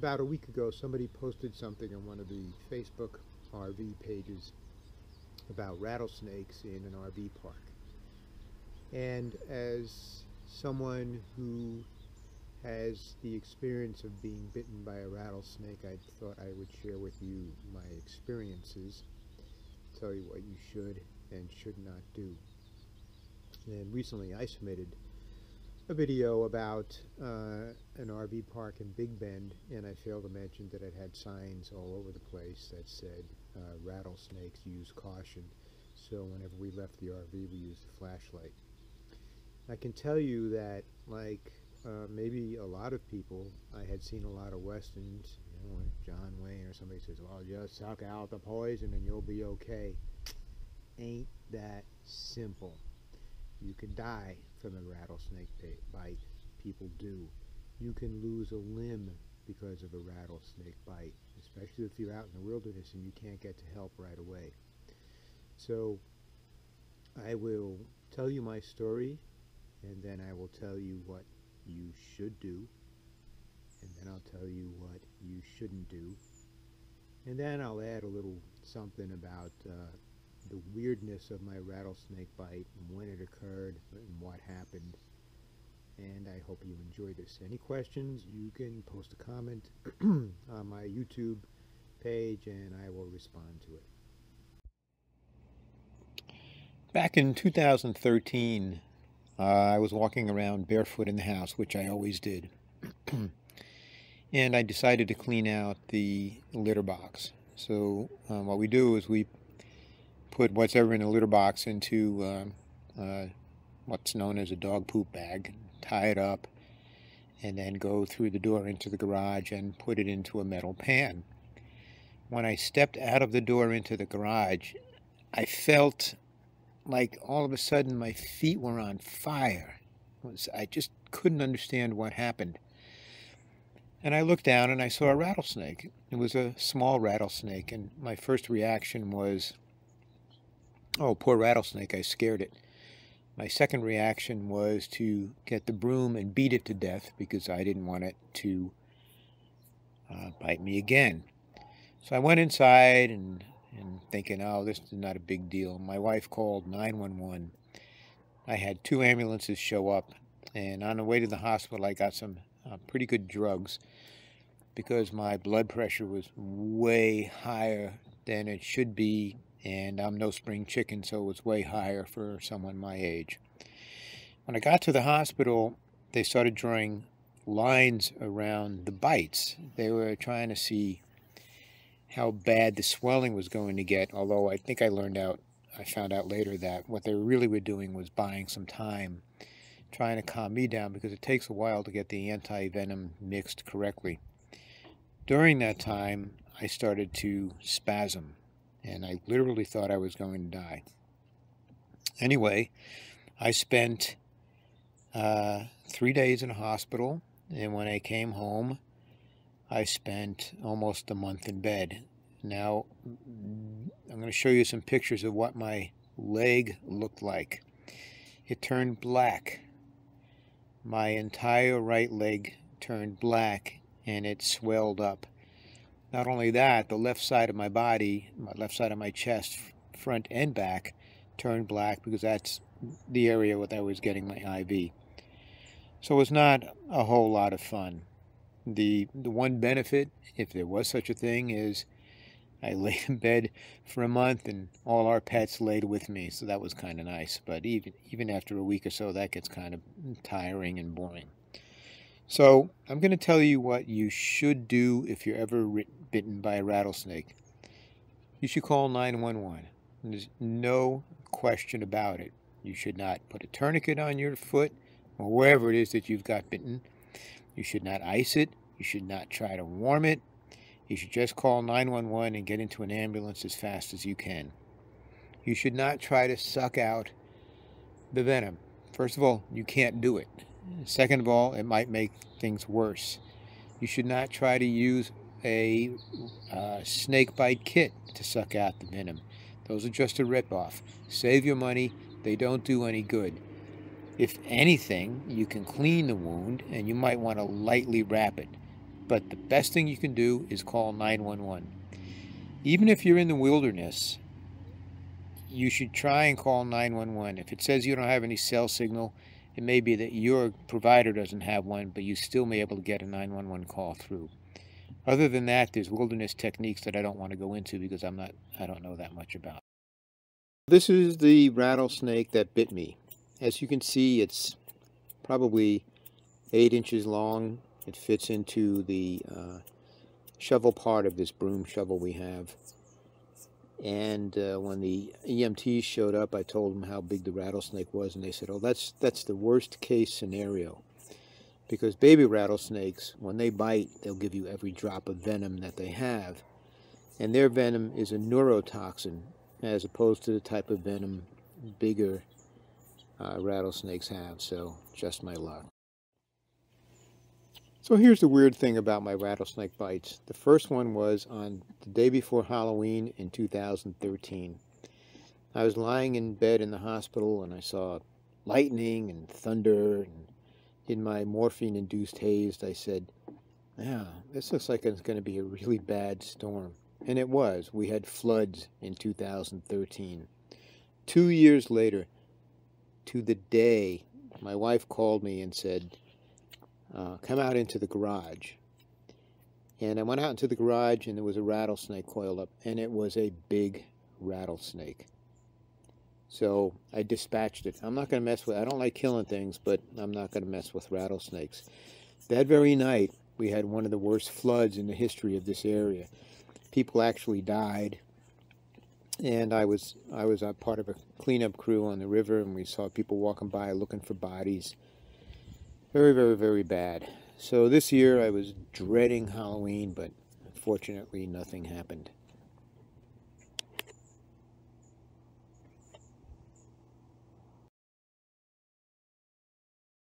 About a week ago, somebody posted something on one of the Facebook RV pages about rattlesnakes in an RV park. And as someone who has the experience of being bitten by a rattlesnake, I thought I would share with you my experiences, tell you what you should and should not do. And recently I submitted a video about an RV park in Big Bend, and I failed to mention that it had signs all over the place that said rattlesnakes, use caution. So whenever we left the RV, we used a flashlight. I can tell you that, like maybe a lot of people, I had seen a lot of westerns, you know, like John Wayne or somebody says, well, just suck out the poison and you'll be okay. Ain't that simple. You can die from a rattlesnake bite. People do. You can lose a limb because of a rattlesnake bite, especially if you're out in the wilderness and you can't get to help right away. So I will tell you my story, and then I will tell you what you should do, and then I'll tell you what you shouldn't do, and then I'll add a little something about the weirdness of my rattlesnake bite and when it occurred and what happened. And I hope you enjoy this. Any questions, you can post a comment on my YouTube page and I will respond to it. Back in 2013, I was walking around barefoot in the house, which I always did. And I decided to clean out the litter box. So what we do is we put what's ever in the litter box into what's known as a dog poop bag, tie it up, and then go through the door into the garage and put it into a metal pan. When I stepped out of the door into the garage, I felt like all of a sudden my feet were on fire. I just couldn't understand what happened. And I looked down and I saw a rattlesnake. It was a small rattlesnake, and my first reaction was, oh, poor rattlesnake, I scared it. My second reaction was to get the broom and beat it to death because I didn't want it to bite me again. So I went inside and thinking, oh, this is not a big deal. My wife called 911. I had 2 ambulances show up, and on the way to the hospital I got some pretty good drugs because my blood pressure was way higher than it should be, and I'm no spring chicken, so it was way higher for someone my age. When I got to the hospital, they started drawing lines around the bites. They were trying to see how bad the swelling was going to get, although I think I found out later that what they really were doing was buying some time, trying to calm me down because it takes a while to get the antivenom mixed correctly. During that time, I started to spasm, and I literally thought I was going to die. Anyway, I spent 3 days in a hospital, and when I came home, I spent almost a month in bed. Now, I'm going to show you some pictures of what my leg looked like. It turned black. My entire right leg turned black, and it swelled up. Not only that, the left side of my body, my left side of my chest, front and back, turned black because that's the area where I was getting my IV. So it was not a whole lot of fun. The one benefit, if there was such a thing, is I laid in bed for a month and all our pets laid with me, so that was kind of nice. But even after a week or so, that gets kind of tiring and boring. So I'm going to tell you what you should do if you're ever bitten by a rattlesnake. You should call 911. There's no question about it. You should not put a tourniquet on your foot or wherever it is that you've got bitten. You should not ice it. You should not try to warm it. You should just call 911 and get into an ambulance as fast as you can. You should not try to suck out the venom. First of all, you can't do it. Second of all, it might make things worse. You should not try to use a snake bite kit to suck out the venom. Those are just a rip-off. Save your money. They don't do any good. If anything, you can clean the wound, and you might want to lightly wrap it. But the best thing you can do is call 911. Even if you're in the wilderness, you should try and call 911. If it says you don't have any cell signal, it may be that your provider doesn't have one, but you still may be able to get a 911 call through. Other than that, there's wilderness techniques that I don't want to go into because I don't know that much about. This is the rattlesnake that bit me. As you can see, it's probably 8 inches long. It fits into the shovel part of this broom shovel we have. And when the EMTs showed up, I told them how big the rattlesnake was, and they said, oh, that's the worst case scenario. Because baby rattlesnakes, when they bite, they'll give you every drop of venom that they have. And their venom is a neurotoxin, as opposed to the type of venom bigger rattlesnakes have. So, just my luck. So here's the weird thing about my rattlesnake bites. The first one was on the day before Halloween in 2013. I was lying in bed in the hospital and I saw lightning and thunder, and in my morphine-induced haze I said, yeah, this looks like it's going to be a really bad storm. And it was. We had floods in 2013. 2 years later, to the day, my wife called me and said, come out into the garage. And I went out into the garage and there was a rattlesnake coiled up, and it was a big rattlesnake. So I dispatched it. I'm not going to mess with, I don't like killing things, but I'm not going to mess with rattlesnakes. That very night, we had one of the worst floods in the history of this area. People actually died. And I was a part of a cleanup crew on the river, and we saw people walking by looking for bodies. Very, very, very bad. So this year I was dreading Halloween, but fortunately nothing happened.